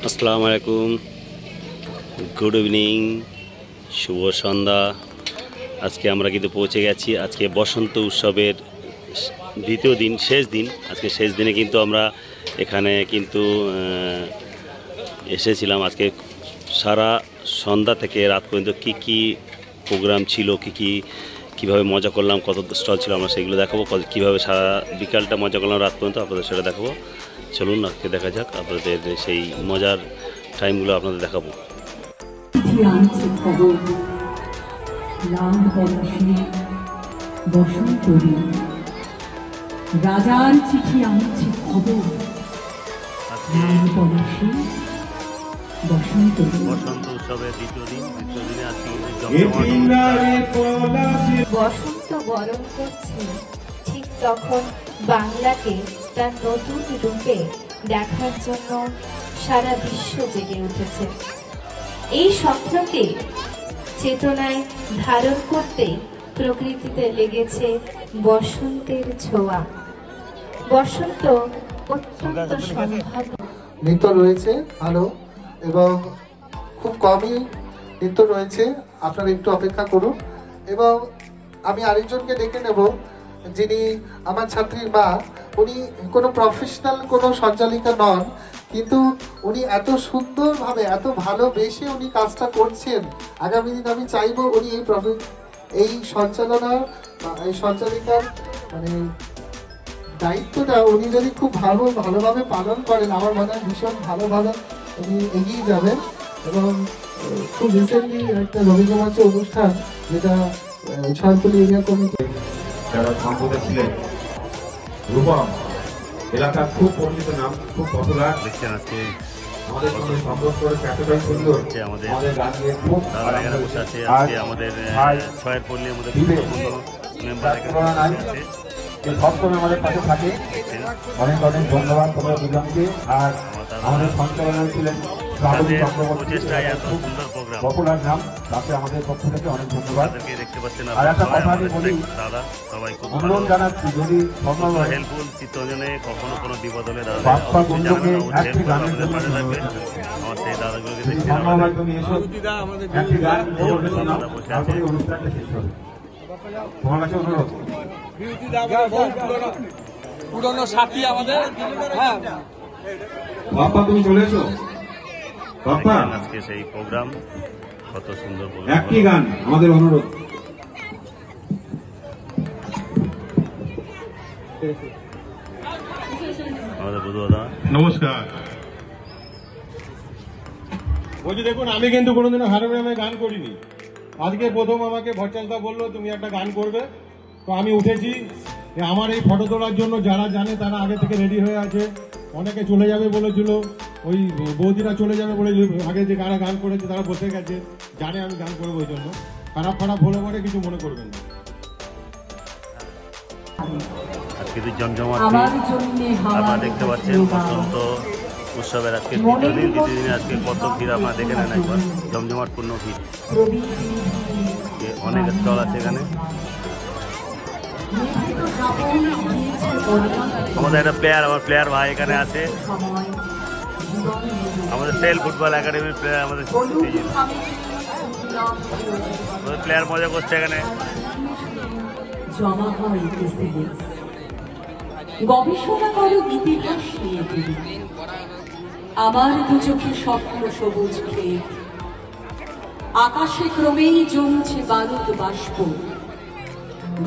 আসসালামু আলাইকুম, good evening, শুভ সন্ধ্যা। আজকে আমরা কিন্তু পৌঁছে গেছি। আজকে বসন্ত উৎসবের দ্বিতীয় দিন, শেষ দিন। আজকে শেষ দিনে কিন্তু আমরা এখানে কিন্তু এসেছিলাম। আজকে সারা সন্ধ্যা থেকে রাত পর্যন্ত কি কি প্রোগ্রাম ছিল, কীভাবে মজা করলাম, কত স্টল ছিল, আমরা সেগুলো দেখাবো। কীভাবে সারা বিকালটা মজা করলাম রাত পর্যন্ত আপনাদের সেটা দেখাবো। চলুন আজকে দেখা যাক, আপনাদের সেই মজার টাইমগুলো আপনাদের দেখাবো। রাজার চিঠি আনছে খবর, বসন্ত উৎসবের দ্বিতীয় দিনে আজকে বসন্ত বরণ করছে। ঠিক তখন বাংলাকে তার নতুন রূপে দেখার জন্য সারা বিশ্ব জেগে উঠেছে। এই স্বপ্নকে চেতনায় ধারণ করতে প্রকৃতিতে লেগেছে বসন্তের ছোঁয়া। বসন্ত অত্যন্ত সম্ভাব্য। নৃত্য রয়েছে ভালো এবং খুব কমই নৃত্য রয়েছে, আপনারা একটু অপেক্ষা করুন। এবং আমি আরেকজনকে ডেকে নেব, যিনি আমার ছাত্রীর মা। উনি কোনো প্রফেশনাল কোনো সঞ্চালিকা নন, কিন্তু উনি এত সুন্দরভাবে, এত ভালোবেসে উনি কাজটা করছেন। আগামী দিন আমি চাইবো উনি এই সঞ্চালিকার মানে দায়িত্বটা উনি যদি খুব ভালোভাবে পালন করেন, আমার মনে হয় ভীষণ ভালোভাবে উনি এগিয়ে যাবেন। এবং খুব রিসেন্টলি একটা রবীন্দ্রনাথ অনুষ্ঠান, যেটা ছয়পল্লী এরিয়া কমিটি যারা সম্পাদক ছিলেন, রূপম এলাকার খুব পরিচিত নাম, খুব পপুলার। দেখছেন আজকে আমাদের সঙ্গে সম্পর্ক করে এতটাই সুন্দর, আমাদের গান নিয়ে খুব এখানে বসে আছে। আজকে আমাদের ছয়পল্লী আমাদের মেম্বার আছে, সবসময় আমাদের পাশে থাকে। অনেক অনেক ধন্যবাদ তোমরা দুজনকে। আর আমাদের সঞ্চালনায় ছিলেন পপুলার নাম, তাতে আমাদের পক্ষ থেকে অনেক ধন্যবাদ। আর একটা কথা আমি বলি, অনুরোধ জানাচ্ছি, যদি সম্ভব হয় হেল্পফুল চিত্তজনে কখনো কোনো বিপদ হলে বাপ্পা বন্ধুকে একটি গানের জন্য আমার সেই দাদাগুলোকে যদি সম্ভব হয় তুমি এসো, একটি গান শোনাও, তারপরে অনুষ্ঠানটা শেষ হবে। তোমার কাছে অনুরোধ। পুরনো সাথী আমাদের। হ্যাঁ বাপ্পা তুমি চলে এসো। বাপ্পা আজকে সেই প্রোগ্রাম কত সুন্দর, একটি গান আমাদের অনুরোধ। আমাদের বুধু দাদা নমস্কার। বলছি দেখুন, আমি কিন্তু কোনোদিনও হারমোনিয়ামে গান করিনি। আজকে প্রথম আমাকে ভট্টাচার্য বললো তুমি একটা গান করবে, তো আমি উঠেছি। আমার এই ফটো তোলার জন্য যারা জানে তারা আগে থেকে রেডি হয়ে আছে। অনেকে চলে যাবে বলেছিল, ওই বৌদিরা চলে যাবে বলে আগে যে কারা গান করেছে তারা বসে গেছে, জানে আমি গান করবো, ওই জন্য খারাপ হলে পরে কিছু মনে করবেন না। আজকে জমজমাট আপনারা দেখতে পাচ্ছেন বসন্ত উৎসবের আজকে দ্বিতীয় দিনে আজকে কত ভিড় আপনারা দেখে নেন একবার। জমজমাট পূর্ণ ভিড়, অনেক স্টল আছে এখানে। আমাদের একটা আমার প্লেয়ার ভাই এখানে আছে, আমাদের সেল ফুটবল একাডেমির প্লেয়ার, আমাদের প্লেয়ার মজা করছে এখানে। গবেষণা করো ইতিহাস নিয়ে, আমার দু চোখে স্বপ্ন সবুজ ক্ষেত, আকাশে ক্রমেই জমছে বারুদ বাষ্প,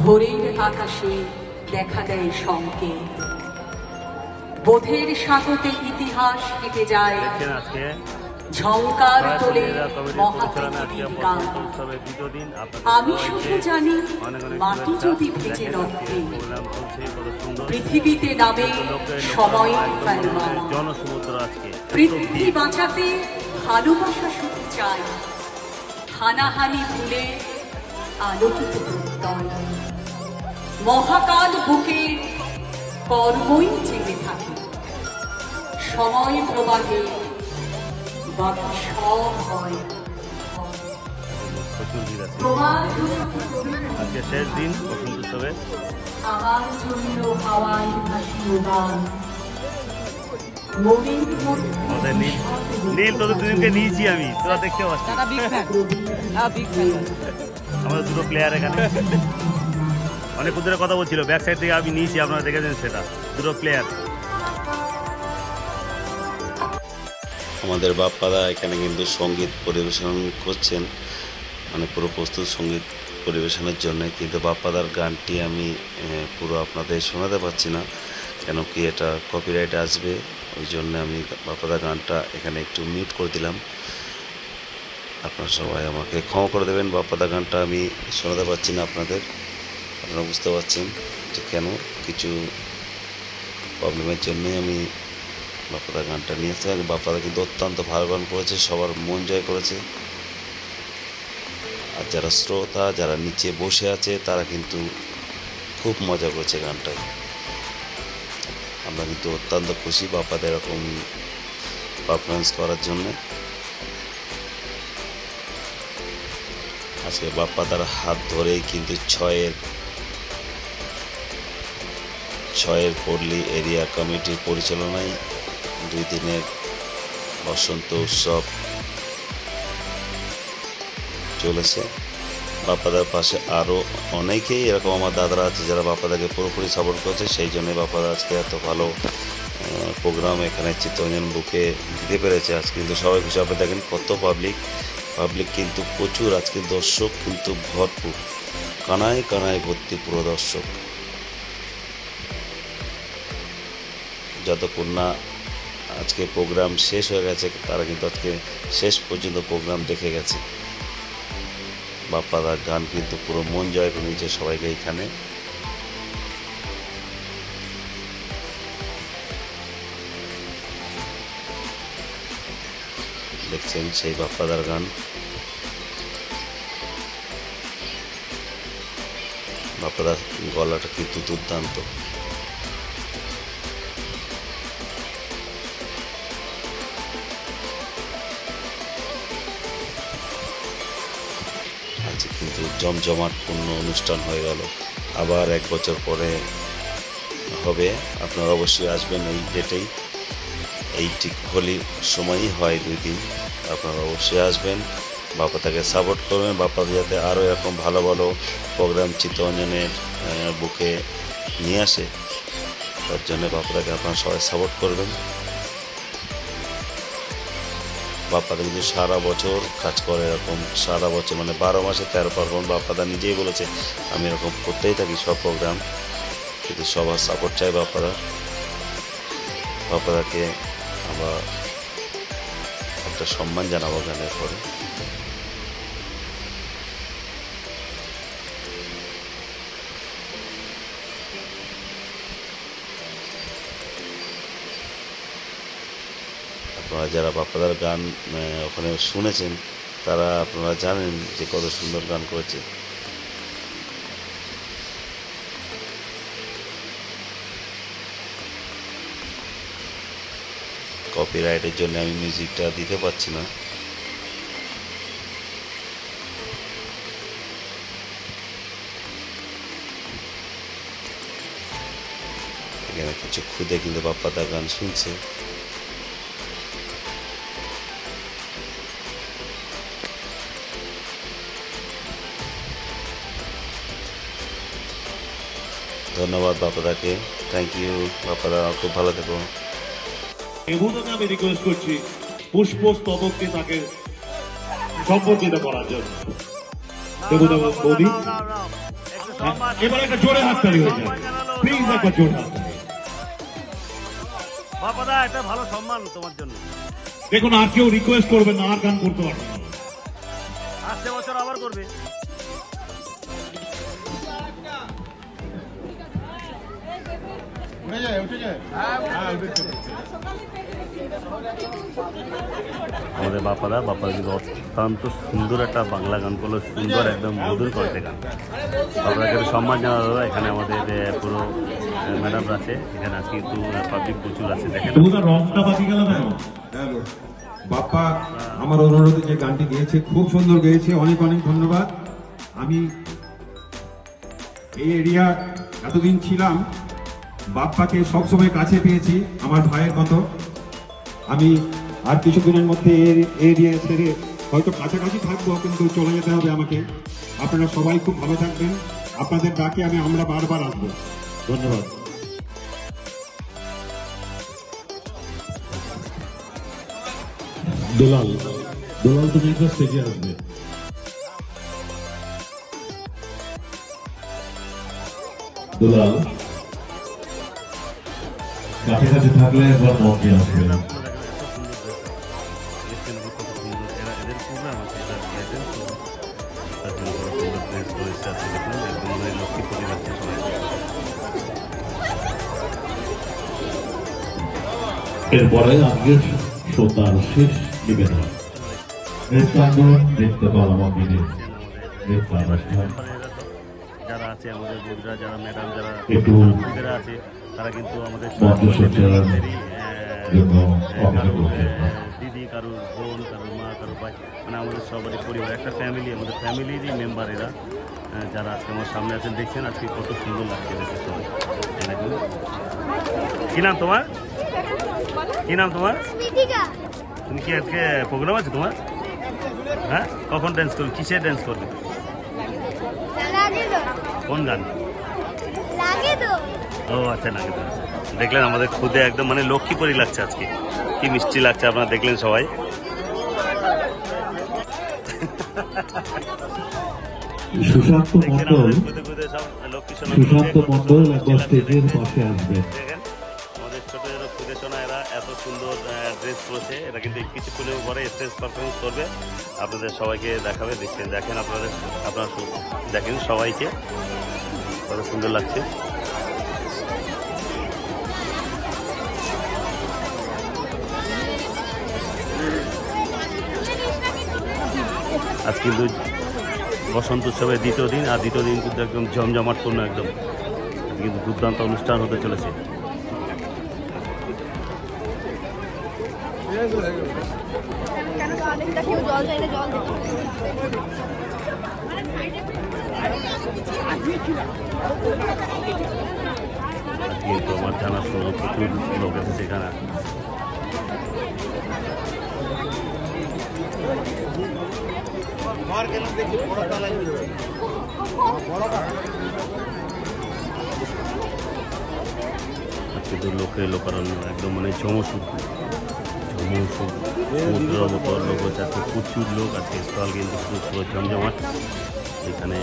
ভোরের আকাশে দেখা দেয় সংকেত, বোধের সাথে ইতিহাস হেঁটে যায়, ঝংকার তোলে মহাপৃথিবীর গান। আমি শুধু জানি, মাটি যদি ভেজে রক্তে, পৃথিবীতে নামে সময় ফেরমান। পৃথিবী বাঁচাতে ভালোবাসা শুধু চাই, হানাহানি ভুলে আলোকিত প্রত্যয়। মহাকাল বুকে কর্মই চেপে থাকে, সময় প্রবাহে বাকি সব হয়। আজকে শেষ দিন বসন্ত উৎসবে। আমার জন্য হাওয়ায় ভাসিয়ে গান, মনের মধ্যে নীল তোদের দুজনকে নিয়েছি আমি, তোরা দেখতে পাচ্ছিস দাদা বিগ ফ্যান, বিগ ফ্যান। আমাদের দুটো প্লেয়ার এখানে অনেক দূরে কথা বলছিল, ব্যাক সাইড থেকে আমি নিয়েছি, আপনারা দেখেছেন সেটা, দুটো প্লেয়ার। আমাদের বাপ্পাদা এখানে কিন্তু সঙ্গীত পরিবেশন করছেন, মানে পুরো প্রস্তুত সঙ্গীত পরিবেশনের জন্য, কিন্তু বাপ্পাদার গানটি আমি পুরো আপনাদের শোনাতে পারছি না, কেন কি এটা কপিরাইট আসবে, ওই জন্য আমি বাপ্পাদার গানটা এখানে একটু মিউট করে দিলাম। আপনারা সবাই আমাকে ক্ষমা করে দেবেন, বাপ্পাদা গানটা আমি শোনাতে পারছি না আপনাদের, আপনারা বুঝতে পারছেন যে কেন, কিছু প্রবলেমের জন্যই আমি বাপ্পাদা গানটা নিয়ে আসতে পারি। বাপ্পাদা কিন্তু অত্যন্ত ভালো গান করেছে, সবার মন জয় করেছে, আর যারা শ্রোতা, যারা নিচে বসে আছে, তারা কিন্তু খুব মজা করেছে গানটায়। আমরা কিন্তু অত্যন্ত খুশি বাপ্পাদা এরকম পারফরমেন্স করার জন্য। আজকে বাপ্পাদার হাত ধরেই কিন্তু ছয়ের পল্লী এরিয়া কমিটির পরিচালনায় 2 দিনের বসন্ত উৎসব চলেছে। বাপ্পাদার পাশে আরও অনেকেই এরকম আমার দাদারা আছে যারা বাপ্পাদাকে পুরোপুরি সাপোর্ট করেছে, সেই জন্যই বাপ্পাদা আজকে এত ভালো প্রোগ্রাম এখানে চিত্তরঞ্জন বুকে দিতে পেরেছে। আজ কিন্তু সবাই খুশি, আপনি দেখেন কত পাবলিক কিন্তু প্রচুর, আজকে দর্শক কিন্তু ভরপুর, কানায় কানায় ভর্তি পুরো দর্শক। যতক্ষণ না আজকে প্রোগ্রাম শেষ হয়ে গেছে, তারা কিন্তু আজকে শেষ পর্যন্ত প্রোগ্রাম দেখে গেছে। বাপ্পাদার গান কিন্তু পুরো মন জয় করে নিয়েছে সবাইকে এইখানে। দেখছেন সেই বাপ্পাদার গান, বাপ্পাদার গলাটা কিন্তু দুর্দান্ত। আজকে কিন্তু জমজমাটপূর্ণ অনুষ্ঠান হয়ে গেল, আবার 1 বছর পরে হবে, আপনারা অবশ্যই আসবেন এই ডেটেই, এই ঠিক হোলির সময়ই হয় 2 দিন, আপনারা অবশ্যই আসবেন, বাপ্পাদাকে সাপোর্ট করবেন, বাপ্পাদা যাতে আরও এরকম ভালো ভালো প্রোগ্রাম চিত্তরঞ্জনের বুকে নিয়ে আসে, তার জন্য বাপ্পাদাকে আপনারা সবাই সাপোর্ট করবেন। বাপ্পাদা কিন্তু সারা বছর কাজ করে, এরকম সারা বছর মানে 12 মাসে 13 পার্বণ, বাপ্পাদা নিজেই বলেছে আমি এরকম করতেই থাকি সব প্রোগ্রাম, কিন্তু সবার সাপোর্ট চাই বাপ্পাদাকে আমরা একটা সম্মান জানাবো গানের পরে। আপনারা যারা বাপ্পাদার গান ওখানে শুনেছেন, তারা আপনারা জানেন যে কত সুন্দর গান করেছে। কপিরাইটের জন্য আমি মিউজিকটা দিতে পারছি না। এখানে কিছু খুদে কিন্তু বাপ্পাদার গান শুনছে। ধন্যবাদ বাপ্পাদাকে, থ্যাংক ইউ বাপ্পাদা, খুব ভালো থেকো। এবুদাকে আমি রিকোয়েস্ট করছি পুষ্পস্তবককে তাকে সম্পর্কিত করার জন্য। এবুদা বৌদি, এবার একটা জোরে হাততালি হয়ে যায়, প্লিজ একটা জোরে হাততালি। বাপ্পাদা এটা ভালো সম্মান তোমার জন্য। দেখুন আর কেউ রিকোয়েস্ট করবে না, আর গান করতে পারবে না, আসছে বছর আবার করবে। আমাদের বাপ্পাদা কিন্তু অত্যন্ত সুন্দর একটা বাংলা গান করলো, সুন্দর একদম মধুর কণ্ঠে গান। বাপ্পাদাকে সম্মান জানানো দাদা, এখানে আমাদের পুরো ম্যাডামরা আছে, এখানে আজকে কিন্তু পাবলিক প্রচুর আছে, দেখেন রংটা বাকি গেল। বাপ্পা আমার অনুরোধে যে গানটি গেয়েছে খুব সুন্দর গেয়েছে, অনেক অনেক ধন্যবাদ। আমি এই এরিয়া এতদিন ছিলাম, বাপ্পাকে সবসময় কাছে পেয়েছি, আমার ভাইয়ের মতো। আমি আর কিছুদিনের মধ্যে এরিয়া সেরে হয়তো কাছাকাছি থাকবো, কিন্তু চলে যেতে হবে আমাকে। আপনারা সবাই খুব ভালো থাকবেন, আপনাদের ডাকে আমরা বারবার আসবো। ধন্যবাদ। দুলাল তুমি একটা স্টেজে আসবে। দুলাল কাছাকাছি থাকলে একবার মঞ্চে আসবে। এরপরে আজকের শ্রোতার শেষ নিবেদন নৃত্যাঙ্গ নৃত্যকলা মন্দিরের নৃত্যানুষ্ঠান। যারা আছে আমাদের বন্ধুরা, যারা ম্যাডাম, যারা একটু বন্ধুরা আছে, তারা কিন্তু আমাদের দিদি, কারোর বোন, কারোর মা, কারোর ভাই, মানে আমাদের সবারই পরিবার, একটা ফ্যামিলি, আমাদের ফ্যামিলিরই মেম্বার এরা, যারা আজকে আমার সামনে আছেন। দেখছেন আজকে কত সুন্দর লাগছে দেখে সবাই। কি নাম তোমার? কি নাম তোমার? তুমি কি আজকে প্রোগ্রাম আছে তোমার? হ্যাঁ, কখন ড্যান্স করবে? কিসের ড্যান্স করবে? কোন গান? ও আচ্ছা, লাগে তো। দেখলেন আমাদের খুদে একদম মানে লক্ষ্মীপরি লাগছে আজকে, কি মিষ্টি লাগছে আপনারা দেখলেন সবাই। সুশান্ত মন্ডল একবার স্টেজের পাশে আসবে। দেখেন আমাদের ছোট ছোট খুদে সোনা, এরা এত সুন্দর ড্রেস পরেছে। এরা কিন্তু কিছুক্ষণের পরে স্টেজ পারফরমেন্স করবে, আপনাদের সবাইকে দেখাবে। দেখছেন, দেখেন আপনারা দেখেন সবাইকে কত সুন্দর লাগছে। আজ কিন্তু বসন্ত উৎসবের দ্বিতীয় দিন, আর দ্বিতীয় দিন কিন্তু একদম জমজমাটপূর্ণ, একদম কিন্তু দুর্দান্ত অনুষ্ঠান হতে চলেছে। কিন্তু আমার জানাশোনা প্রচুর লোক এসেছে এখানে। কিন্তু লোকের লোকারণ্য একদম মানে সমুদ্রের মতো লোক হচ্ছে আজকে, প্রচুর লোক আজকে। স্টল কিন্তু পুরো জমজমাট। এখানে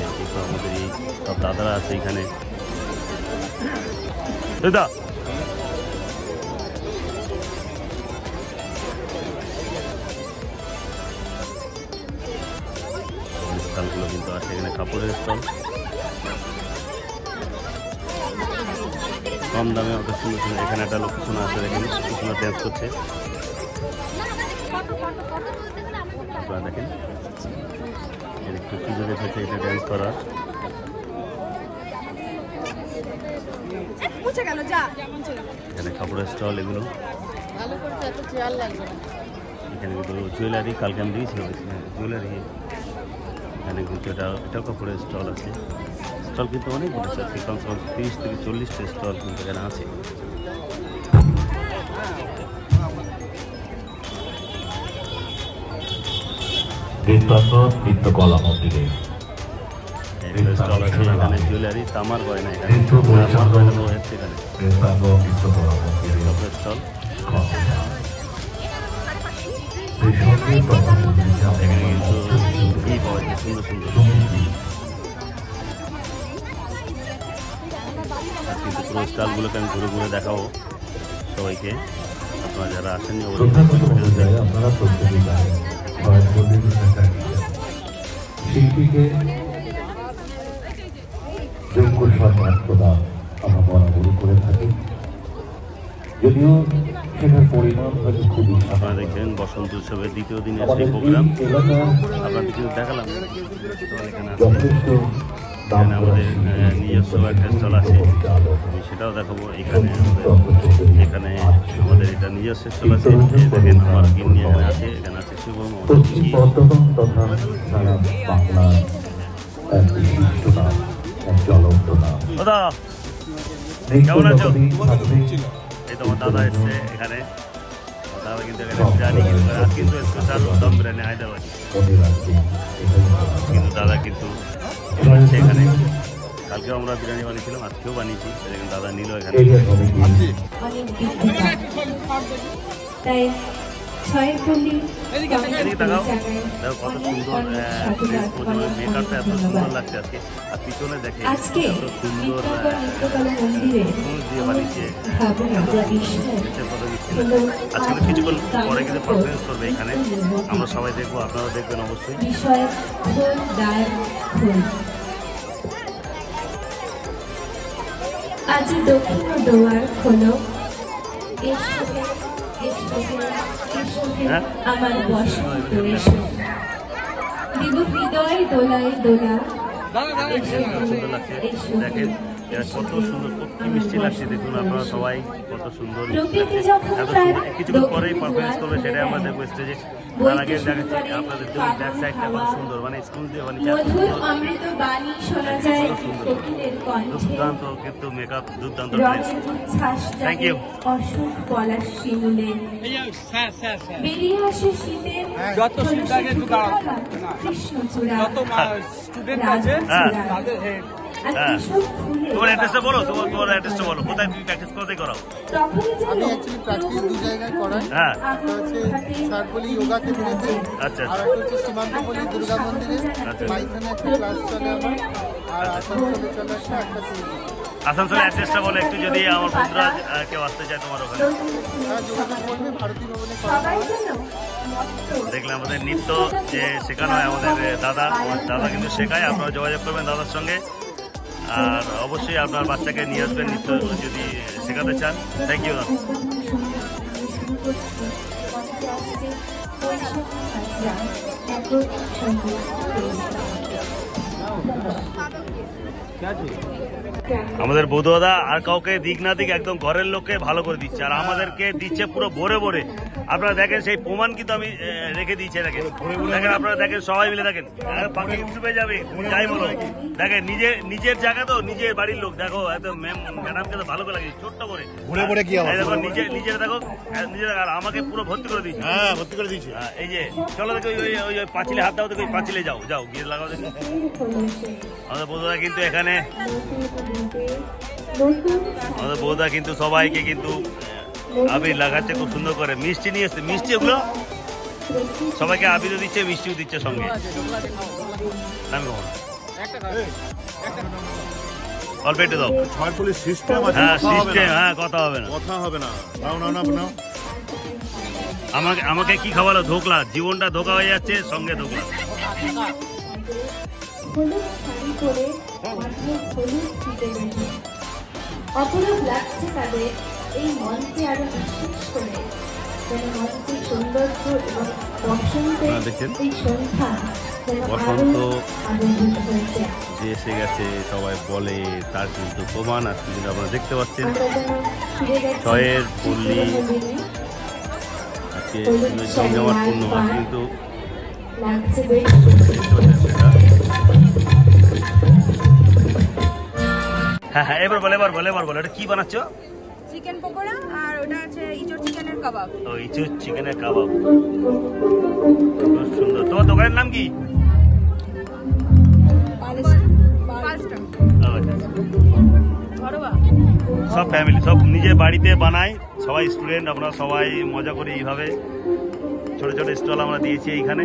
আমাদের এই সব দাদারা আছে এখানে। দাদা স্টলগুলো কিন্তু আছে এখানে, কাপড়ের স্টল, কম দামে অত সুন্দর সুন্দর। এখানে একটা লোক শোনা আছে, দেখেন কি সুন্দর ড্যান্স করছে। আপনারা দেখেন এর একটু সুযোগ এসেছে এটা ড্যান্স করার। এখানে কাপড়ের স্টল, এগুলো এখানে কিন্তু জুয়েলারি, কালকে আমি দিয়েছি জুয়েলারি। এখানে কিন্তু এটাও কাপড়ের স্টল আছে। স্টল কিন্তু অনেক বড় আছে, কমসে কম 30 থেকে 40টা স্টল কিন্তু এখানে আছে। নৃত্যকলা মন্দিরে স্টল আছে এখানে, জুয়েলারি, তামার গয়না, এখানে স্টল। এখানে কিন্তু ঘি পাওয়া যায় সুন্দর সুন্দর। কিন্তু পুরো স্টলগুলোকে আমি ঘুরে ঘুরে দেখাবো সবাইকে। আপনারা যারা আসেন শিল্পীকে যোগ্য সম্মান প্রদান আমরা বরাবরই করে থাকি, যদিও সেটার পরিমাণ হয়তো খুবই। আপনারা দেখছেন বসন্ত উৎসবের দ্বিতীয় দিনের সেই প্রোগ্রাম আপনাদের কিন্তু দেখালাম। এখানে আমাদের নিজস্ব একটা স্টল আছে, আমি সেটাও দেখাবো। এখানে আমাদের এটা নিজস্ব স্টল আছে। দেখেন আমার গিন্নি এখানে আছে, এখানে আছে শুভম, দাদা কেমন আছো? এই তোমার দাদা এসছে এখানে, তারা কিন্তু এখানে বিরিয়ানি কিন্তু করে। আজ কিন্তু স্পেশাল দম বিরিয়ানি হায়দ্রাবাদি, কিন্তু দাদা কিন্তু বানিয়েছে এখানে। কালকেও আমরা বিরিয়ানি বানিয়েছিলাম, আজকেও বানিয়েছি, সেখানে দাদা নিল এখানে। অনেক বিদ্যুৎ, তাই ছয়পল্লী এদিকে তাকাও, দেখো কত সুন্দর মেকআপটা, এত সুন্দর লাগছে আজকে। আর পিছনে দেখে আজকে এত সুন্দর নিত্যকলা মন্দিরে ফুল দিয়ে বানিয়েছে। ভাবনা বিষ্ণু আজকে কিছুক্ষণ পরে কিন্তু পারফরমেন্স করবে এখানে, আমরা সবাই দেখবো, আপনারা দেখবেন অবশ্যই। বিষয় খোল দ্বার খোল। আজ দক্ষিণ দুয়ার খোলো, এসো এসো এসো হ্যাঁ? আমার বসন্ত এসো, দিব হৃদয় দোলায় দোলা, সুন্দর লাগছে দেখেন, এরা কত সুন্দর, কত মিষ্টি লাগছে দেখুন আপনারা সবাই, কত সুন্দর প্রকৃতি যখন এত তার সুন্দর। কিছুক্ষণ পরেই পারফরমেন্স করবে, সেটাই আমরা দেখবো স্টেজে। তার আগে দেখাচ্ছি আপনাদের ব্যাক সাইডটা কত সুন্দর, মানে স্কুল দিয়ে বানিয়েছে, এত মধুর সুন্দর, অমৃত বাণী শোনা যায় কোকিলের কণ্ঠে, দুর্দান্ত, কিন্তু মেকআপ দুর্দান্ত ড্রেস। রঙের উচ্ছ্বাস Thank জাগে you. অশোক পলাশ শিমুলের, বেরিয়ে আসে শীতের যত শীত লাগে একটু দাঁড়াও। কৃষ্ণচূড়া, যত স্টুডেন্ট আছে হ্যাঁ। তাদের হেড আর হ্যাঁ। কিশোর ফুলে তোমার অ্যাড্রেসটা বলো, তোমার অ্যাড্রেসটা বলো, কোথায় তুমি প্র্যাকটিস করতে করাও? তখনই যেন আমি অ্যাকচুয়ালি প্র্যাকটিস দু জায়গায় করাই। হ্যাঁ, একটা হচ্ছে শারপলি যোগা কেন্দ্রেতে, আচ্ছা আর একটা হচ্ছে সীমান্তপল্লী দুর্গা মন্দিরে। আচ্ছা। মাইখানে একটা ক্লাস চলে আমার, আর আসানসোলে চলে একটা আসানসোলের অ্যাড্রেসটা বলো একটু, যদি আমার বন্ধুরা কেউ আসতে চায় তোমার ওখানে। হ্যাঁ, যোগাযোগ করবে ভারতী ভবনে করা সবাই হয়। যেন মত্ত দেখলে আমাদের নৃত্য যে শেখানো হয় আমাদের দাদা, আমার দাদা কিন্তু শেখায়, আপনারা যোগাযোগ করবেন দাদার সঙ্গে। আর অবশ্যই আপনার বাচ্চাকে নিয়ে আসবেন নৃত্য যদি শেখাতে চান। Thank you. শুরু করছি মঞ্চে আসছে বৈশাখী হাজরা, একর সঙ্গীত আমাদের বৌদ্ধ দাদা আর কাউকে দিক না দিক একদম ঘরের লোককে ভালো করে দিচ্ছে, আর আমাদেরকে দিচ্ছে পুরো ভরে ভরে। আপনারা দেখেন সেই প্রমাণ কিন্তু আমি রেখে দিচ্ছি, দেখেন দেখেন, আপনারা দেখেন সবাই মিলে দেখেন, বাকি ইউটিউবে যাবে যাই বলো, দেখেন নিজের জায়গা তো, নিজের বাড়ির লোক, দেখো এত ম্যাডামকে তো ভালো করে লাগে ছোট্ট করে ঘুরে ঘুরে কি হবে? দেখো নিজের দেখো, নিজের, আর আমাকে পুরো ভর্তি করে দিচ্ছে। হ্যাঁ, ভর্তি করে দিয়েছি। এই যে চলো দেখো, ওই পাঁচিলে হাত দাও, দেখো ওই পাঁচিলে যাও যাও গিয়ে লাগাও দেখো। আমাদের বৌদ্ধরা কিন্তু এখানে, আমাদের বৌদ্ধা কিন্তু সবাইকে কিন্তু আবির লাগাচ্ছে খুব সুন্দর করে, মিষ্টি নিয়ে এসছে, মিষ্টি ওগুলো সবাইকে আবিরও দিচ্ছে, মিষ্টিও দিচ্ছে সঙ্গে। অল্প একটু দাও। ছয়পল্লী সিস্টেম আছে, হ্যাঁ কথা হবে সিস্টেম, না। হ্যাঁ কথা হবে না, কথা হবে না। নাও নাও নাও নাও। আমাকে কি খাওয়ালো? ধোকলা, জীবনটা ধোকা হয়ে যাচ্ছে, সঙ্গে ধোকলা। হলুদ শাড়ি পরে মাথায় হলুদ ফিতে বেঁধে অপরূপ লাগছে তাদের এই মঞ্চে, আরো বিশেষ করে যেন মঞ্চের সৌন্দর্য এবং বসন্তের দেখছেন? এই সন্ধ্যা যেন বসন্ত আরো আনন্দিত হয়েছে। যে এসে গেছে সবাই বলে, তার কিন্তু প্রমাণ আজকে কিন্তু আপনারা দেখতে পাচ্ছেন। আমরা যেন ফিরে গেছি ছয়ের পল্লী পুরোনো দিনে। আজকে জমজমাটপূর্ণ, আজ কিন্তু লাগছে বেশ হ্যাঁ হ্যাঁ, এবার বলে এটা কি বানাচ্ছ? চিকেন পকোড়া, আর ওটা আছে ইঁচড় চিকেনের কাবাব। ও ইঁচড় চিকেনের কাবাব, খুব সুন্দর। তোমার দোকানের নাম কি? পাঁচটা ও, আচ্ছা, আচ্ছা। ঘরোয়া। সব ফ্যামিলি, সব নিজের বাড়িতে বানাই, সবাই স্টুডেন্ট, আমরা সবাই মজা করি এইভাবে। ছোট ছোট স্টল আমরা দিয়েছি এইখানে,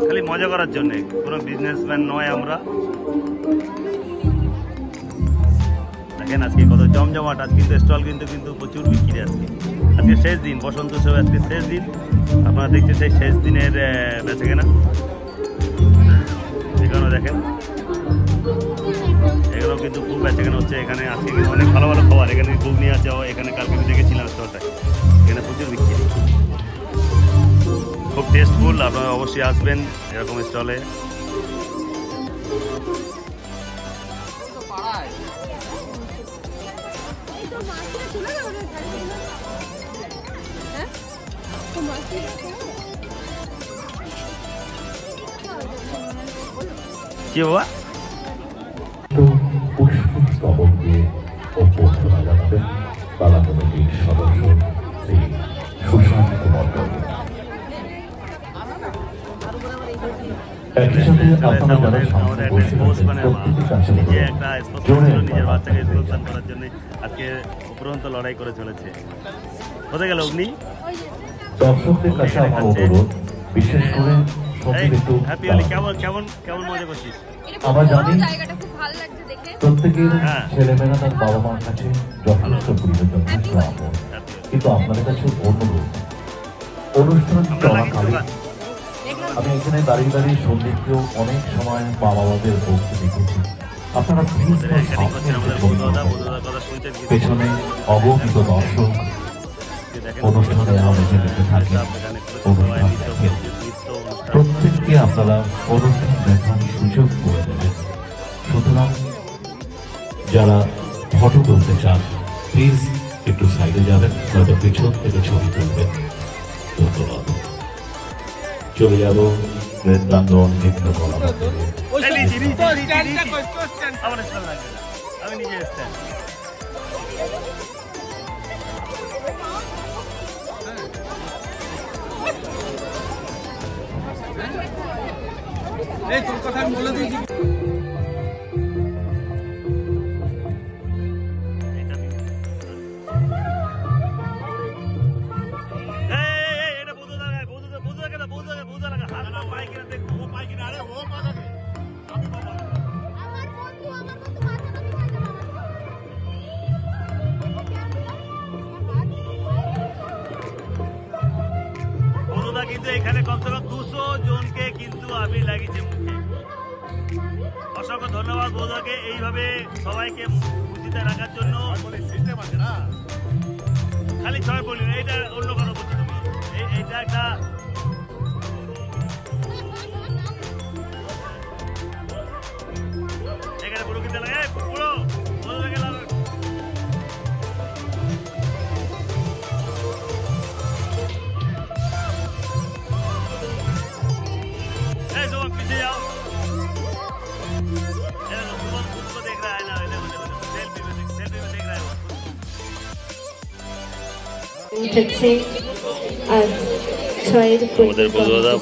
খালি মজা করার জন্য, কোনো বিজনেসম্যান নয় আমরা। দেখেন আজকে কত জমজমাট, আজ কিন্তু স্টল কিন্তু প্রচুর বিক্রি। আজকে শেষ দিন, বসন্ত উৎসব আজকে শেষ দিন, আপনারা দেখছেন সেই শেষ দিনের বেচাকেনা। এখানেও দেখেন, এখানেও কিন্তু খুব বেচাকেনা হচ্ছে এখানে। আজকে কিন্তু অনেক ভালো ভালো খাবার, এখানে ঘুগনি আছে, এখানে কালকে আমি দেখেছিলাম স্টলটায়, এখানে প্রচুর বিক্রি, খুব টেস্টফুল। আপনারা অবশ্যই আসবেন এরকম স্টলে। কি বাবা? পুষ্পস্তবক দিয়ে অভ্যর্থনা জানাবেন পালা কমিটির সদস্য শ্রী সুশান্ত মণ্ডল। একই সাথে আপনারা যারা সামনে বসে আছেন প্রত্যেকের কাছে নিজের বাচ্চাকে স্পন্সর করার জন্য আজকে উপরন্ত লড়াই করে চলেছে। কোথায় গেল অগ্নি? দর্শকদের কাছে আমার অনুরোধ, বিশেষ করে সত্যি একটু হ্যাপি হলি। কেমন কেমন কেমন মজা করছিস? আমরা জানি জায়গাটা খুব ভালো লাগছে দেখে। প্রত্যেকের ছেলেমেয়েরা তার বাবা মার কাছে যথেষ্ট প্রিয়, যথেষ্ট আপন, কিন্তু আপনাদের কাছে অনুরোধ, অনুষ্ঠান চলাকালীন আমি এখানে দাঁড়িয়ে দাঁড়িয়ে সন্দীপকেও অনেক সময় মা বাবাদের বলতে দেখেছি, আপনারা প্লিজ পেছনে অগণিত দর্শক অনুষ্ঠানে আমাদের যেতে থাকেন, অনুষ্ঠান দেখেন, প্রত্যেককে আপনারা অনুষ্ঠান দেখার সুযোগ করে দেবেন। সুতরাং যারা ফটো তুলতে চান প্লিজ একটু সাইডে যাবেন, নয়তো পেছন থেকে ছবি তুলবেন। ধন্যবাদ। চলে যাব বৃন্দাবন নৃত্য কলা। আমি নিজে এই তোর কথা আমি বলে দিয়েছি। কিন্তু এখানে কমসে কম 200 জনকে কিন্তু আবির লাগিয়েছে মুখে। অসংখ্য ধন্যবাদ বৌদাকে এইভাবে সবাইকে খুশিতে রাখার জন্য। সিস্টেম আছে না, খালি ছয় বলি না, এটা অন্য কারো বলছি তুমি। এইটা একটা এখানে পুরো কিনতে লাগে পুরো বৌদাকে লাগে। पीछे जाओ, उसको देख रहा है ना, सेल्फी में देख रहा है। আমাদের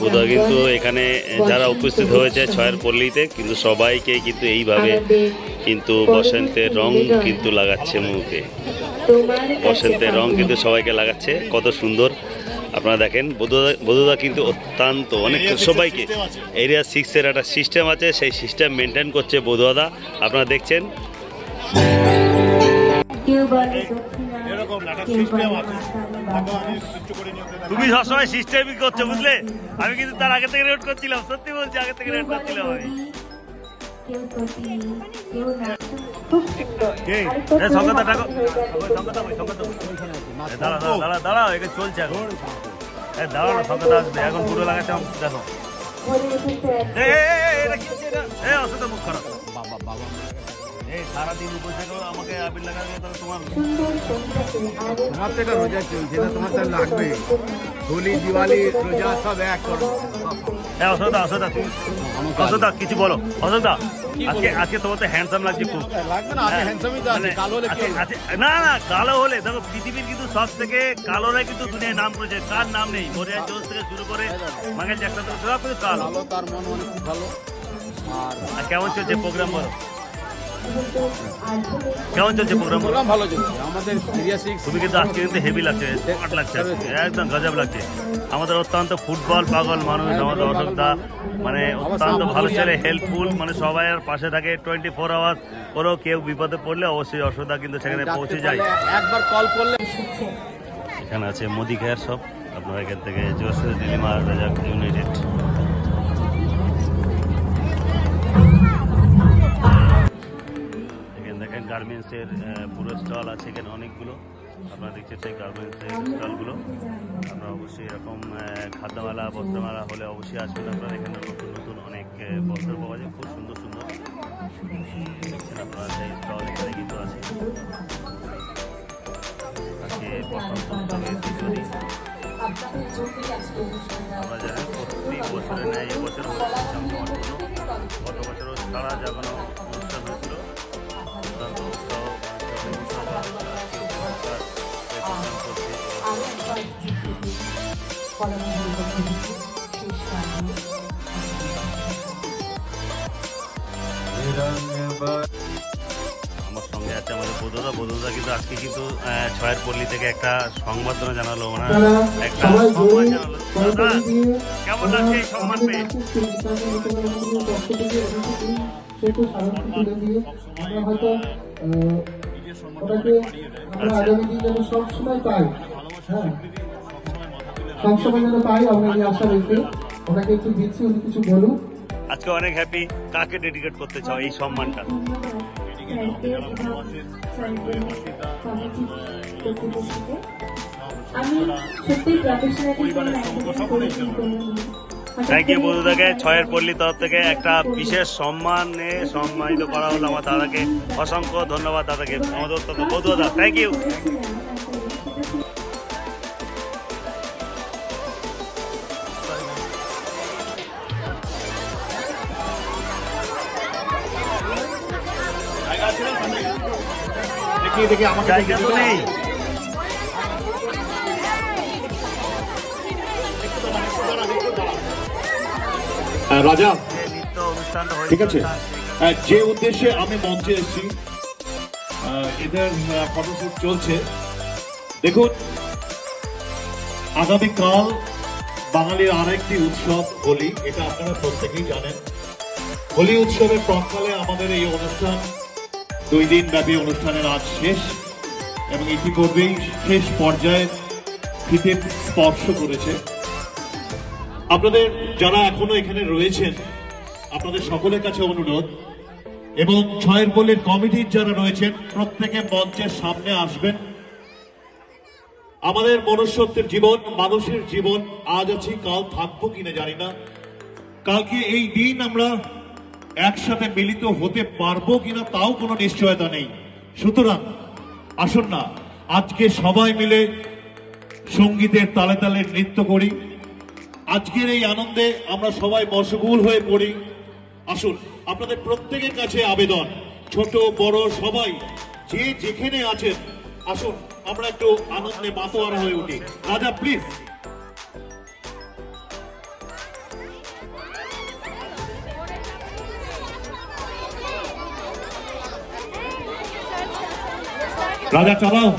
বুধা কিন্তু এখানে যারা উপস্থিত হয়েছে ছয়ের পল্লীতে কিন্তু সবাইকে কিন্তু এইভাবে কিন্তু বসন্তের রং কিন্তু লাগাচ্ছে মুখে। বসন্তের রং কিন্তু সবাইকে লাগাচ্ছে, কত সুন্দর আপনারা দেখেন। বধুদা কিন্তু অত্যন্ত অনেক সবাইকে এরিয়া 6-এর একটা সিস্টেম আছে, সেই সিস্টেম মেনটেন করছে বধুদা, আপনারা দেখছেন। তুমি সবসময় সিস্টেমই করছো বুঝলে, আমি কিন্তু তার আগে থেকে রেড করছিলাম, সত্যি বলছি আগে থেকে রেড করছিলাম আমি। দাঁড়াও এখানে চলছে এখন, দাঁড়াও না সংখ্যাটা আসবে এখন, পুরো লাগাচ্ছে দেখো। অসুবিধা মুখ খারাপ, এই সারাদিন উপর থেকে আমাকে আবির লাগাবে, তোমার তোমার তো এটা রোজা চলছে না, তোমার তো লাগবে। হোলি দিওয়ালি রোজা সব এক করো। হ্যাঁ অসুবিধা অসুবিধা অসুবিধা কিছু বলো অসুবিধা। আজকে তোমার তো হ্যান্ডসাম লাগছে খুব। না না কালো হলে দেখো, পৃথিবীর কিন্তু সব থেকে কালোরা কিন্তু দুনিয়ায় নাম করেছে, কার নাম নেই? মরিয়ান জোস থেকে শুরু করে মাইকেল জ্যাকসন থেকে সব কিন্তু কালো। তার মন অনেক খুব ভালো। আর কেমন চলছে প্রোগ্রাম বলো, কেমন চলছে প্রোগ্রাম? ভালো চলছে আমাদের। তুমি কিন্তু আজকে কিন্তু হেভি লাগছে, স্মার্ট লাগছে, একদম গজব লাগছে। আমাদের অত্যন্ত ফুটবল পাগল মানুষ আমাদের অশোকদা, মানে অত্যন্ত ভালো ছেলে, হেল্পফুল, মানে সবাই পাশে থাকে 24 আওয়ার্স। ওরও কেউ বিপদে পড়লে অবশ্যই অশোকদা কিন্তু সেখানে পৌঁছে যায়। একবার কল করলে। এখানে আছে মোদি কেয়ার শপ, আপনারা এখান থেকে জোস নীলিমা রাজাক ইউনাইটেড। দেখেন গার্মেন্টসের পুরো স্টল আছে এখানে অনেকগুলো, আপনারা দেখছেন সেই গার্মেন্টসের স্টলগুলো। আপনারা অবশ্যই এরকম খাদ্যমেলা বস্ত্রমেলা হলে অবশ্যই আসবেন আপনারা, এখানে নতুন নতুন অনেক বস্ত্র পাওয়া যায়, খুব সুন্দর সুন্দর। দেখছেন আপনারা সেই স্টল এখানে কিন্তু আছে। আজকে বসন্ত উৎসবের দ্বিতীয় দিন। আমরা জানেন প্রতি বছরে নেয় এবছর হচ্ছে গত বছরও সারা জাগানো অনুষ্ঠান হয়েছিল। শেষ কাহিনী। আমার সঙ্গে আছে আমাদের বধুদা কিন্তু আজকে কিন্তু ছয়ের পল্লী থেকে একটা সংবর্ধনা জানালো, ওনার আপনারা একটা সবাই সম্মান জয়ী জানালো। ছয়ের দাদা, পল্লী দিয়ে কেমন লাগছে এই সম্মান আমাদের পেয়ে? কাছে সেই বিকাশের মতো পক্ষ থেকে এসেছি, সেটু স্মারকটি তুলে দিয়ে আমরা হয়তো ওটাকে আমরা আগামী দিন যেন সবসময় পাই, হ্যাঁ সবসময় যেন পাই, আমরা এই আশা রেখে ওনাকে একটু দিচ্ছি, উনি কিছু বলুন। আজকে অনেক হ্যাপি। কাকে ডেডিকেট করতে চাও এই সম্মানটা? স্যারকে এবং স্যারকে কমিটির প্রতিবেশীকে আমি সত্যি প্রফেশনালি করেছি। থ্যাংক ইউ বধুদাকে। ছয়ের পল্লী তরফ থেকে একটা বিশেষ সম্মানে সম্মানিত করা হলো আমার দাদাকে। অসংখ্য ধন্যবাদ দাদাকে, আমাদের অত্যন্ত বধুদা। Thank you. দেখি আমাকে জায়গা তো নেই। রাজা, যে নৃত্য অনুষ্ঠানটা ঠিক আছে, হয়েছে যে উদ্দেশ্যে আমি মঞ্চে এসেছি, এদের ফটোশুট চলছে। দেখুন, আগামীকাল বাঙালির আরেকটি উৎসব হোলি, এটা আপনারা প্রত্যেকেই জানেন। হোলি উৎসবের প্রাক্কালে আমাদের এই অনুষ্ঠান 2 দিন ব্যাপী অনুষ্ঠানের আজ শেষ এবং ইতিপূর্বেই শেষ পর্যায়ে ফিতে স্পর্শ করেছে। আপনাদের যারা এখনো এখানে রয়েছেন, আপনাদের সকলের কাছে অনুরোধ, এবং ছয়ের পল্লীর কমিটির যারা রয়েছেন প্রত্যেকে মঞ্চের সামনে আসবেন। আমাদের মনুষ্যত্বের জীবন, মানুষের জীবন, আজ আছি কাল থাকবো কিনা জানি না, কালকে এই দিন আমরা একসাথে মিলিত হতে পারবো কিনা তাও কোনো নিশ্চয়তা নেই। সুতরাং আসুন না আজকে সবাই মিলে সঙ্গীতের তালে তালে নৃত্য করি। আজকের এই আনন্দে আমরা সবাই মশগুল হয়ে পড়ি। আসুন, আপনাদের প্রত্যেকের কাছে আবেদন, ছোট বড় সবাই যে যেখানে আছেন, আসুন আমরা একটু আনন্দে মাতোয়ারা হয়ে উঠি। রাজা প্লিজ। রাজা চালাও।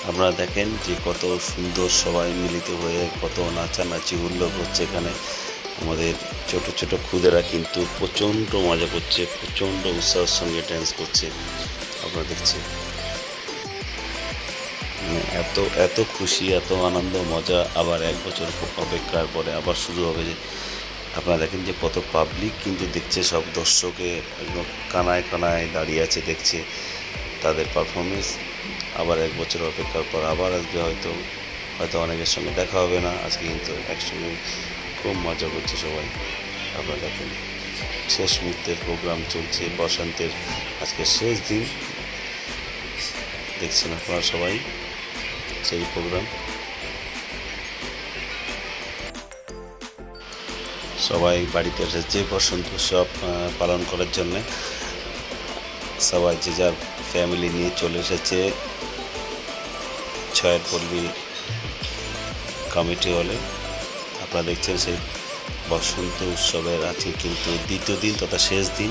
আপনারা দেখেন যে কত সুন্দর সবাই মিলিত হয়ে কত নাচানাচি হুল্লোড় হচ্ছে এখানে। আমাদের ছোট ছোট খুদেরা কিন্তু প্রচণ্ড মজা করছে, প্রচণ্ড উৎসাহের সঙ্গে ড্যান্স করছে। আপনারা দেখছেন মানে এত এত খুশি, এত আনন্দ মজা। আবার 1 বছর অপেক্ষার পরে আবার শুরু হবে। যে আপনারা দেখেন যে কত পাবলিক কিন্তু দেখছে, সব দর্শকে একদম কানায় কানায় দাঁড়িয়ে আছে, দেখছে তাদের পারফরমেন্স। আবার 1 বছর অপেক্ষার পর আবার আসবে, হয়তো অনেকের সঙ্গে দেখা হবে না। আজকে কিন্তু একসঙ্গে খুব মজা করছে সবাই। আপনারা দেখেন শেষ মুহূর্তের প্রোগ্রাম চলছে, বসন্তের আজকে শেষ দিন। দেখছেন আপনারা সবাই সেই প্রোগ্রাম। সবাই বাড়িতে এসেছে বসন্ত উৎসব পালন করার জন্য। সবাই যে যার ফ্যামিলি নিয়ে চলে এসেছে ছয়ের পল্লী কমিটি হলে। আপনারা দেখছেন সেই বসন্ত উৎসবের আজকে কিন্তু 2য় দিন তথা শেষ দিন।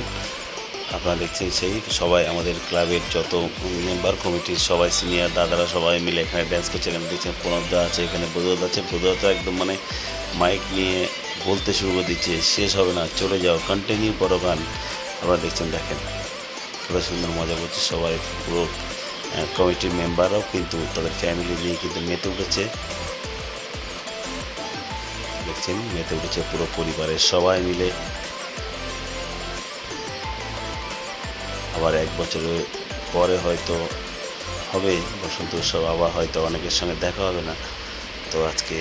আপনারা দেখছেন সেই সবাই আমাদের ক্লাবের যত মেম্বার কমিটির সবাই সিনিয়র দাদারা সবাই মিলে এখানে ড্যান্স করছে। এখানে দেখছেন প্রণবদা আছে, এখানে বদুদা আছে। বদুদা একদম মানে মাইক নিয়ে বলতে শুরু করে দিচ্ছে, শেষ হবে না, চলে যাও, কন্টিনিউ করো গান। আপনারা দেখছেন, দেখেন কত সুন্দর মজা করছে সবাই। পুরো কমিটির মেম্বাররাও কিন্তু তাদের ফ্যামিলি নিয়ে কিন্তু মেতে উঠেছে। দেখছেন মেতে উঠেছে পুরো পরিবারের সবাই মিলে। আবার 1 বছরের পরে হয়তো হবে বসন্ত উৎসব, আবার হয়তো অনেকের সঙ্গে দেখা হবে না। তো আজকে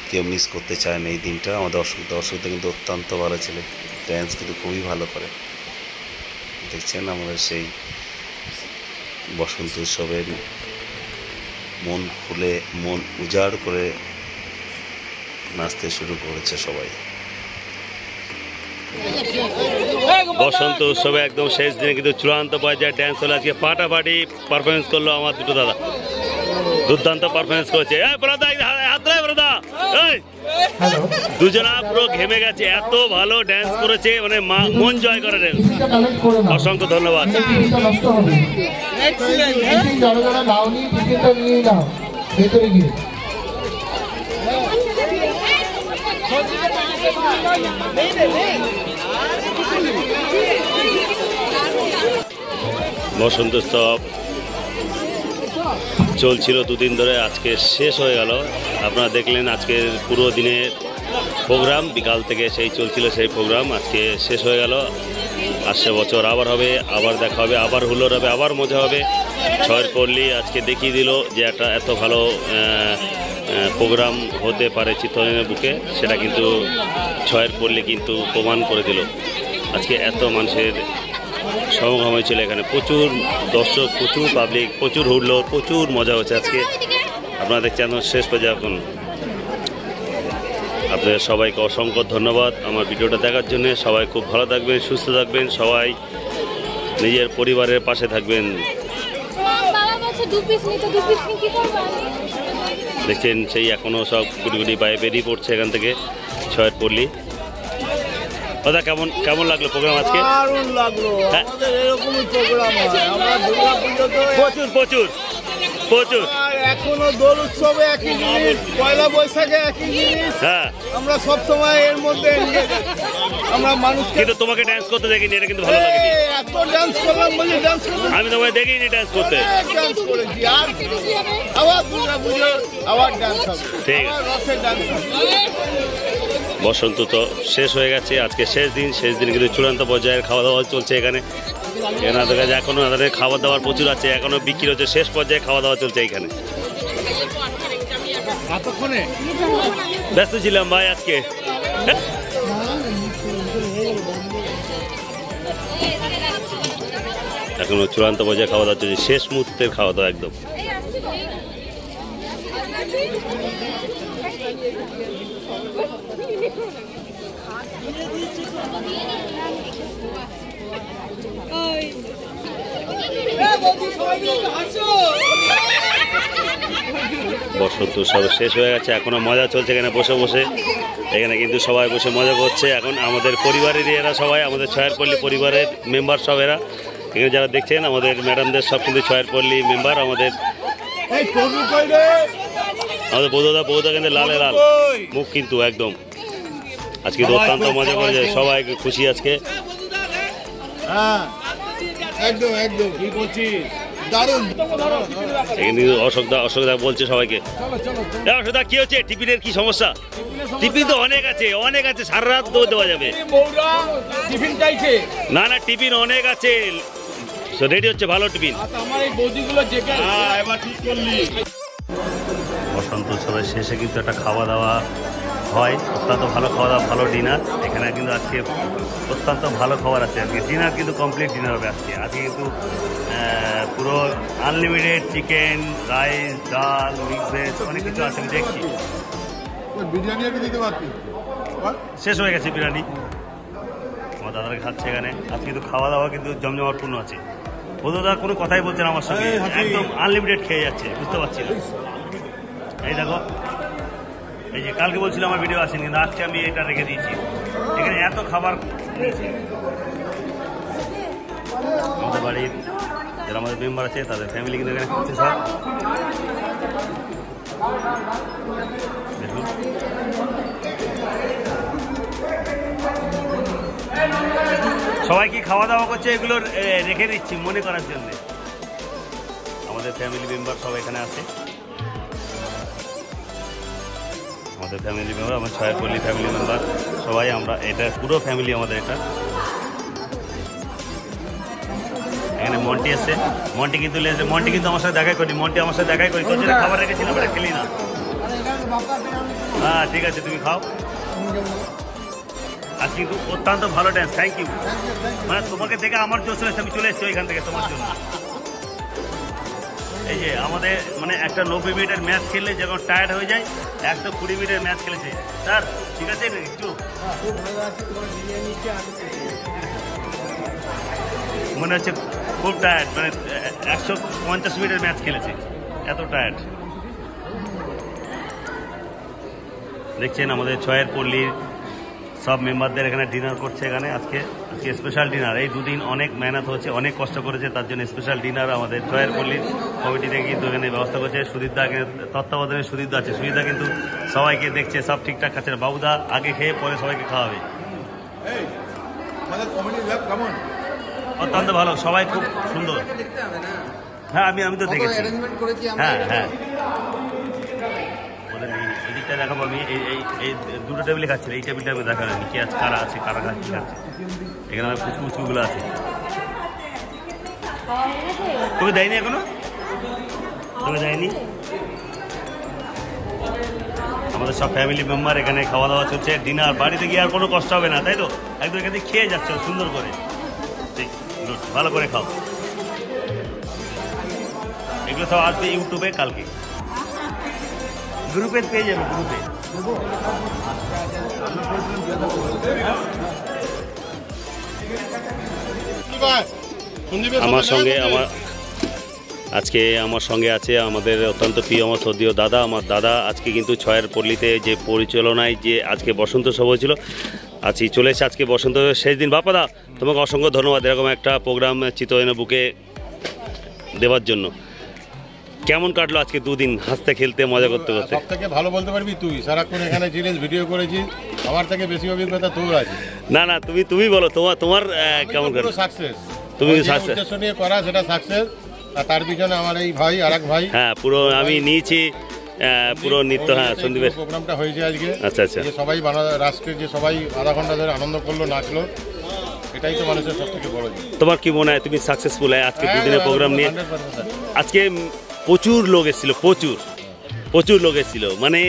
কেউ মিস করতে চায় না এই দিনটা। আমার দর্শকটা কিন্তু অত্যন্ত ভালো ছিল, ড্যান্স কিন্তু খুবই ভালো করে। দেখছেন আমাদের সেই বসন্ত উৎসবের মন খুলে, মন উজাড় করে নাচতে শুরু করেছে সবাই। বসন্ত উৎসবে একদম শেষ দিনে কিন্তু চূড়ান্ত পর্যায়ে ড্যান্স হলো। আজকে ফাটাফাটি পারফরমেন্স করলো আমার দুটো দাদা, দুর্দান্ত পারফরমেন্স করেছে। দুজনা পুরো ঘেমে গেছে, এত ভালো ড্যান্স করেছে, মানে মন জয় করে ড্যান্স। অসংখ্য ধন্যবাদ। বসন্ত উৎসব চলছিল দুদিন ধরে, আজকে শেষ হয়ে গেল। আপনারা দেখলেন আজকের পুরো দিনের প্রোগ্রাম, বিকাল থেকে সেই চলছিল সেই প্রোগ্রাম, আজকে শেষ হয়ে গেল। আসছে বছর আবার হবে, আবার দেখা হবে, আবার হুল্লোড় হবে, আবার মজা হবে। ছয়ের পল্লী আজকে দেখিয়ে দিল যে একটা এত ভালো প্রোগ্রাম হতে পারে চিত্তরঞ্জনের বুকে, সেটা কিন্তু ছয়ের পল্লী কিন্তু প্রমাণ করে দিল। আজকে এত মানুষের সমাগম হয়েছিল এখানে, প্রচুর দর্শক, প্রচুর পাবলিক, প্রচুর হুল্লোড়, প্রচুর মজা হচ্ছে আজকে। আপনারা দেখছেন শেষ পর্যায়ে। এখন আপনাদের সবাইকে অসংখ্য ধন্যবাদ আমার ভিডিওটা দেখার জন্য। সবাই খুব ভালো থাকবেন, সুস্থ থাকবেন, সবাই নিজের পরিবারের পাশে থাকবেন। দেখছেন সেই এখনও সব গুটি গুটি পায়ে বেরিয়ে পড়ছে এখান থেকে ছয়ের পল্লী। দাদা কেমন লাগলো প্রোগ্রাম আজকে? দারুণ লাগলো। আমাদের এরকমই প্রোগ্রাম হয়, আমরা দুর্গাপুজোতে প্রচুর এখনো দোল উৎসবে একই জিনিস, পয়লা বৈশাখে একই জিনিস। হ্যাঁ, আমরা সব সময় এর মধ্যে আমরা মানুষকে। কিন্তু তোমাকে ডান্স করতে দেখিনি, এটা কিন্তু ভালো লাগেনি। এত ডান্স করলাম বলে ডান্স করতে আমি তোমাকে দেখিনি ডান্স করতে। ডান্স করেছি, আর আবার দুর্গাপুজো আবার ডান্স হবে, ঠিক আছে, রসের ডান্স হবে। বসন্ত তো শেষ হয়ে গেছে, আজকে শেষ দিন কিন্তু চূড়ান্ত পর্যায়ের খাওয়া দাওয়া চলছে এখানে। এনাদের কাছে এখনও তাদের খাবার দাবার প্রচুর আছে, এখনও বিক্রি হচ্ছে, শেষ পর্যায়ে খাওয়া দাওয়া চলছে এখানে। ব্যস্ত ছিলাম ভাই আজকে। এখনো চূড়ান্ত পর্যায়ে খাওয়া দাওয়া চলছে, শেষ মুহূর্তের খাওয়া দাওয়া একদম। বসন্ত উৎসব শেষ হয়ে গেছে, এখনো মজা চলছে এখানে বসে বসে। এখানে কিন্তু সবাই বসে মজা করছে। এখন আমাদের পরিবারেরই এরা সবাই, আমাদের ছয়ের পল্লী পরিবারের মেম্বার সব এরা। এখানে যারা দেখছেন আমাদের ম্যাডামদের সব কিন্তু ছয়ের পল্লী মেম্বার। আমাদের বৌদা কিন্তু লালে লাল মুখ কিন্তু একদম। আজকে অত্যন্ত মজা করে যায়, সবাই খুশি আজকে। অশোকদা বলছে সবাইকে, অশোকদা কি হচ্ছে, টিফিনের কি সমস্যা? টিফিন তো অনেক আছে, সারা রাত দেওয়া যাবে। না টিফিন অনেক আছে, রেডি হচ্ছে ভালো টিফিন। বসন্ত উৎসবের শেষে কিন্তু একটা খাওয়া দাওয়া হয়, অত্যন্ত ভালো খাওয়া দাওয়া, ভালো ডিনার। এখানে কিন্তু আজকে অত্যন্ত ভালো খাবার আছে। আজকে ডিনার কিন্তু কমপ্লিট ডিনার হবে আজকে কিন্তু পুরো আনলিমিটেড চিকেন, রাইস, ডাল, মিক্স ভেজ, অনেক কিছু আছে। আমি দেখছি বিরিয়ানি দিতে পারছি, শেষ হয়ে গেছে বিরিয়ানি, আমার দাদারা খাচ্ছে এখানে। আজকে কিন্তু খাওয়া দাওয়া কিন্তু জমজমাটপূর্ণ আছে। বৌদাদা কোনো কথাই বলছেন আমার সঙ্গে, একদম আনলিমিটেড খেয়ে যাচ্ছে, বুঝতে পারছি না। এই দেখো, এই যে কালকে বলছিল আমার ভিডিও আসেনি, কিন্তু আজকে আমি এটা রেখে দিয়েছি। এখানে এত খাবার নিয়েছি। আমাদের বাড়ির যারা আমাদের মেম্বার আছে তাদের ফ্যামিলি কিন্তু এখানে খাচ্ছে সব। দেখুন সবাই কি খাওয়া দাওয়া করছে, এগুলো রেখে দিচ্ছি মনে করার জন্য। আমাদের ফ্যামিলি মেম্বার সব এখানে আছে, আমাদের ফ্যামিলি মেম্বার, আমার ছয়ের পল্লী ফ্যামিলি মেম্বার সবাই আমরা, এটা পুরো ফ্যামিলি আমাদের। এটা এখানে মন্টি এসছে, মন্টি কিন্তু আমার সাথে দেখাই করি, তোর জন্য খাবার রেখেছিলাম, ওটা খেলি না। হ্যাঁ ঠিক আছে, তুমি খাও। আর কিন্তু অত্যন্ত ভালো ড্যান্স, থ্যাংক ইউ। মানে তোমাকে দেখে আমার জোশ হয়েছে, আমি চলে এসেছি ওইখান থেকে তোমার জন্য। এই যে আমাদের মানে একটা 90 মিনিটের ম্যাচ খেললে যখন টায়ার্ড হয়ে যায় 120 মিনিটের ম্যাচ খেলেছে স্যার, ঠিক আছে একটু মনে হচ্ছে খুব টায়ার্ড, মানে 150 মিনিটের ম্যাচ খেলেছে, এত টায়ার্ড। দেখছেন আমাদের ছয়ের পল্লীর সব মেম্বারদের এখানে ডিনার করছে, এখানে আজকে স্পেশাল ডিনার। এই দুদিন অনেক মেহনত হচ্ছে, অনেক কষ্ট করেছে, তার জন্য স্পেশাল ডিনার আমাদের ছয়ের পল্লীর কমিটি থেকে কিন্তু এখানে ব্যবস্থা করছে। সুদীপদা তত্ত্বাবধানে সুদীপদা আছে, সুদীপদা কিন্তু সবাইকে দেখছে, সব ঠিকঠাক খাচ্ছে। বাবুদা আগে খেয়ে পরে সবাইকে খাওয়াবে। অত্যন্ত ভালো, সবাই খুব সুন্দর। হ্যাঁ আমি তো দেখেছি, হ্যাঁ হ্যাঁ এদিকটা দেখাবো আমি। এই দুটো টেবিলে খাচ্ছিল, এই টেবিলটা আমি দেখা যায়নি, কে আছে কারা আছে, কারা খাচ্ছে খাচ্ছে। এখানে আমার কুচকুচকুগুলো আছে। তোকে দেয়নি এখনো? তোকে দেয়নি? আমাদের সব ফ্যামিলি মেম্বার এখানে খাওয়া দাওয়া চলছে, ডিনার। বাড়িতে গিয়ে আর কোনো কষ্ট হবে না, তাই তো? একদম এখান থেকে খেয়ে যাচ্ছে সুন্দর করে। ঠিক, ভালো করে খাও। এগুলো সব আসবে ইউটিউবে কালকে, গ্রুপে পেয়ে যাবে, গ্রুপে। আমার সঙ্গে আমার সঙ্গে আছে আমাদের অত্যন্ত প্রিয় আমার শ্রদ্ধেয় দাদা। আমার দাদা আজকে কিন্তু ছয়ের পল্লীতে যে পরিচালনায় যে আজকে বসন্ত উৎসব হয়েছিল, আজকে চলে এসে আজকে বসন্ত শেষ দিন। বাপাদা তোমাকে অসংখ্য ধন্যবাদ এরকম একটা প্রোগ্রাম চিত্তয়নের বুকে দেওয়ার জন্য। কেমন কাটলো আজকে দুদিন হাসতে খেলতে মজা করতে করতে? সব থেকে ভালো বলতে পারবি তুই, সারাক্ষণ এখানে ছিলিস, ভিডিও করেছিস, আমার থেকে বেশি অভিজ্ঞতা তোর আছে। না তুমি বলো তোমার কেমন কাটলো? সাকসেস, তুমি উদ্দেশ্য নিয়ে করা সেটা সাকসেস, আর তার পিছনে আমার এই ভাই আর এক ভাই। হ্যাঁ পুরো আমি নিয়েছি পুরো নৃত্য। হ্যাঁ সন্দীপের প্রোগ্রামটা হয়েছে আজকে। আচ্ছা সবাই রাষ্ট্রের যে সবাই আধা ঘন্টা ধরে আনন্দ করলো, নাচলো, এটাই তো মানুষের সব থেকে বড়। তোমার কি মনে হয় তুমি সাকসেসফুল আজকে দুদিনের প্রোগ্রাম নিয়ে? আজকে প্রচুর লোক এসেছিল, প্রচুর লোক এসেছিল, মানে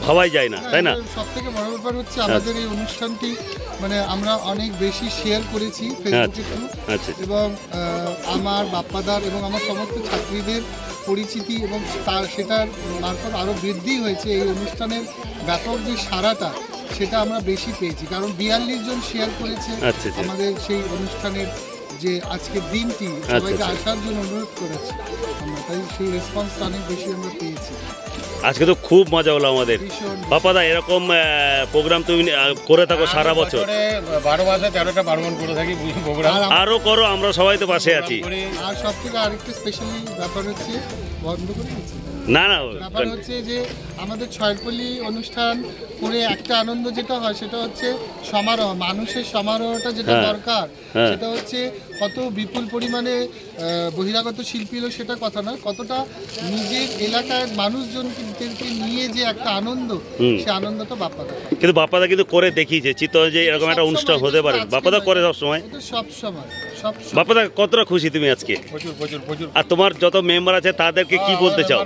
ভাবাই যায় না, তাই না? সব থেকে বড় ব্যাপার হচ্ছে আমাদের এই অনুষ্ঠানটি মানে আমরা অনেক বেশি শেয়ার করেছি ফেসবুকে থ্রু, এবং আমার বাপ্পাদার এবং আমার সমস্ত ছাত্রীদের পরিচিতি এবং সেটার মারফত আরও বৃদ্ধি হয়েছে। এই অনুষ্ঠানের ব্যাপক যে সারাটা সেটা আমরা বেশি পেয়েছি, কারণ 42 জন শেয়ার করেছে আমাদের সেই অনুষ্ঠানের যে আজকের দিনটি সবাইকে আসার জন্য অনুরোধ করেছে আমরা, তাই সেই রেসপন্সটা অনেক বেশি আমরা পেয়েছি। আজকে তো খুব মজা হলো আমাদের। বাপাদা এরকম প্রোগ্রাম তুমি করে থাকো সারা বছর? 12 মাসে 13টা পার্বণ করে থাকি প্রোগ্রাম। আরো করো, আমরা সবাই তো পাশে আছি। আর সব থেকে আরেকটা স্পেশালি ব্যাপার হচ্ছে, বন্ধ করে দিচ্ছি না ব্যাপার হচ্ছে যে আমাদের ছয়পল্লী অনুষ্ঠান করে একটা আনন্দ যেটা হয় সেটা হচ্ছে সমারোহ, মানুষের সমারোহটা যেটা দরকার সেটা হচ্ছে কত বিপুল পরিমাণে বহিরাগত শিল্পী হলো সেটা কথা না, কতটা নিজের এলাকার মানুষজনকে নিয়ে যে একটা আনন্দ, সেই আনন্দটা বাপ্পাদা। কিন্তু বাপ্পাদা কিন্তু করে দেখিয়েছে চিত্ত যে এরকম একটা অনুষ্ঠান হতে পারে, বাপ্পাদা করে সবসময়। বাপ্পাদা কতটা খুশি তুমি আজকে? আর তোমার যত মেম্বার আছে তাদেরকে কি বলতে চাও?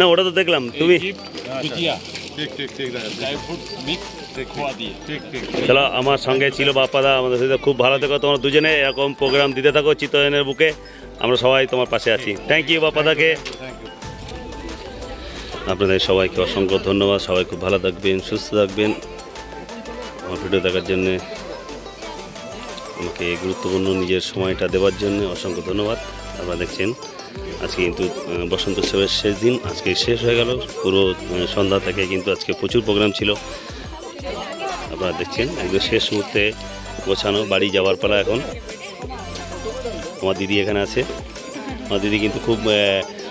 না ওটা তো দেখলাম তুমি। চলো আমার সঙ্গে ছিল বাপ্পাদা, আমাদের সাথে খুব ভালো থেকো, তোমার দুজনে এরকম প্রোগ্রাম দিতে থাকো চিত্তয়নের বুকে, আমরা সবাই তোমার পাশে আছি। থ্যাংক ইউ বাপ্পাদাকে। আপনাদের সবাইকে অসংখ্য ধন্যবাদ, সবাই খুব ভালো থাকবেন, সুস্থ থাকবেন। আমার ভিডিও দেখার জন্যে, আমাকে গুরুত্বপূর্ণ নিজের সময়টা দেওয়ার জন্য অসংখ্য ধন্যবাদ। আপনারা দেখছেন আজকে কিন্তু বসন্ত উৎসবের শেষ দিন, আজকে শেষ হয়ে গেল। পুরো সন্ধ্যা থেকে কিন্তু আজকে প্রচুর প্রোগ্রাম ছিল, আপনারা দেখছেন একদম শেষ মুহূর্তে গোছানো, বাড়ি যাওয়ার পালা এখন। আমার দিদি এখানে আছে, আমার দিদি কিন্তু খুব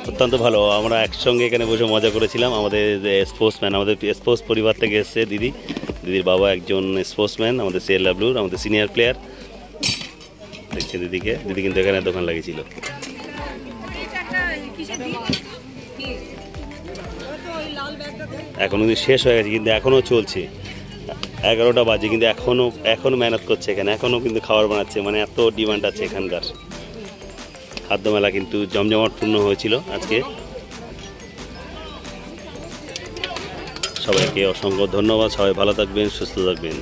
অত্যন্ত ভালো, আমরা একসঙ্গে এখানে বসে মজা করেছিলাম। আমাদের স্পোর্টসম্যান, আমাদের স্পোর্টস পরিবার থেকে এসছে দিদির বাবা একজন স্পোর্টসম্যান, আমাদের CLWর আমাদের সিনিয়র প্লেয়ার। দেখছেন দিদি কিন্তু এখানে দোকান লাগিয়েছিল। এখন কিন্তু শেষ হয়ে গেছে, কিন্তু এখনও চলছে, 11টা বাজে, কিন্তু এখনও মেহনত করছে এখানে, এখনও কিন্তু খাবার বানাচ্ছে, মানে এত ডিমান্ড আছে এখানকার। খাদ্য মেলা কিন্তু জমজমাটপূর্ণ হয়েছিল আজকে। সবাইকে অসংখ্য ধন্যবাদ, সবাই ভালো থাকবেন, সুস্থ থাকবেন।